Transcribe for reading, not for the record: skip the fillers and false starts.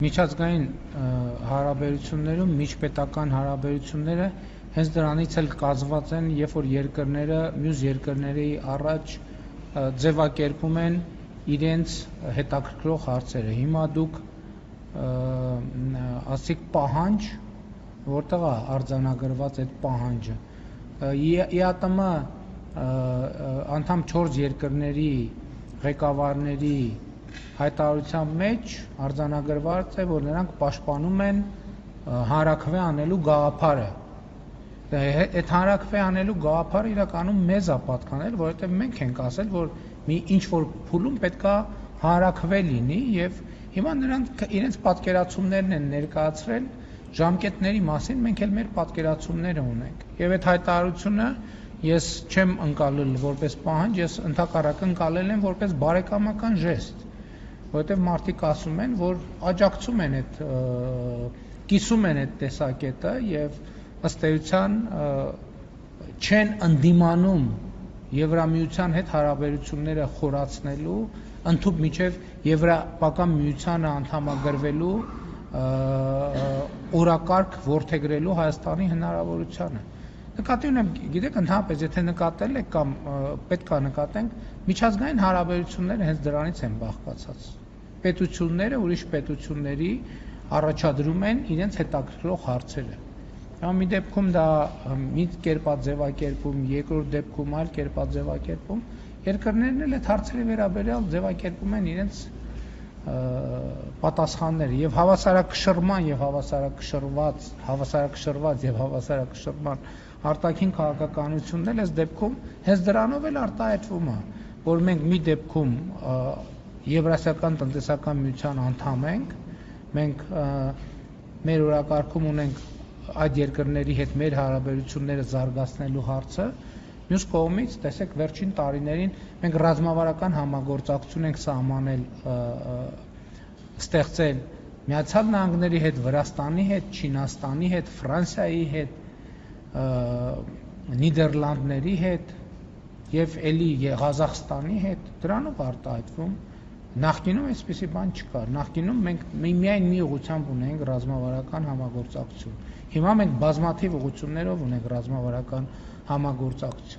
Միջազգային հարաբերություններում միջպետական հարաբերությունները հենց դրանից էլ կազմված են, երբ որ երկրները մյուս երկրների առաջ ձևակերպում են իրենց հետաքրքրող հարցերը։ Հիմա դուք ասիք պահանջ, որտեղ է արձանագրված այդ պահանջը։ ԵԱՏՄ անդամ 4 երկրների ղեկավարների հայտարարության մեջ արձանագրված է, որ նրանք պաշտպանում են հանրաքվե անելու գաղափարը։ Այդ հանրաքվե անելու գաղափարը իրականում մեզ է պատկանել, որովհետև մենք ենք ասել, որ մի ինչ-որ փուլում պետքա հանրաքվե լինի եւ հիմա նրանք իրենց պատկերացումներն են ներկայացրել ժամկետների մասին, մենք էլ մեր պատկերացումները ունենք։ Եվ այդ հայտարարությունը ես չեմ ընկալել որպես պահանջ, ես ընդհակառակը ընկալել եմ որպես բարեկամական ժեստ, որովհետև մարդիկ ասում են, որ աջակցում են այդ կիսում են այդ տեսակետը եւ ըստ էության չեն ընդդիմանում Եվրամիության հետ հարաբերությունները խորացնելու, ընդհանուր միջև Եվրոպական միությանը անդամագրվելու օրակարգ որդեգրելու Հայաստանի հնարավորությանը։ Նկատի ունեմ, գիտեք, ընդհանրապես եթե նկատել եք կամ պետք է նկատենք, միջազգային հարաբերությունները հենց դրանից են բաղկացած։ Պետությունները ուրիշ պետությունների առաջադրում են իրենց հետաքրքրող հարցերը։ Մի դեպքում դա մի կերպած ձևակերպում, երկրորդ դեպքում այլ կերպած ձևակերպում, երկրներն էլ այդ հարցերի վերաբերյալ ձևակերպում են իրենց պատասխանները եւ հավասարակշռման եւ հավասարակշռված եւ հավասարակշռման արտաքին քաղաքականությունն էլ այս դեպքում հենց դրանով էլ արտահայտվում է, որ մենք մի դեպքում Եվրասիական տնտեսական միության անդամ ենք, մենք մեր օրակարգում ունենք այդ երկրների հետ մեր հարաբերությունները զարգացնելու հարցը, մյուս կողմից, տեսեք, վերջին տարիներին մենք ռազմավարական համագործակցություն ենք սահմանել, ստեղծել Միացյալ Նահանգների հետ, Վրաստանի հետ, Չինաստանի հետ, Ֆրանսիայի հետ, Նիդերլանդների հետ եւ էլի Ղազախստանի հետ, դրանով արտահայտվում։ Նախկինում այսպիսի բան չկար։ Նախկինում մենք միայն մի ուղղությամբ ունենք ռազմավարական համագործակցություն։ Հիմա մենք բազմաթիվ ուղղություններով ունենք ռազմավարական համագործակցություն։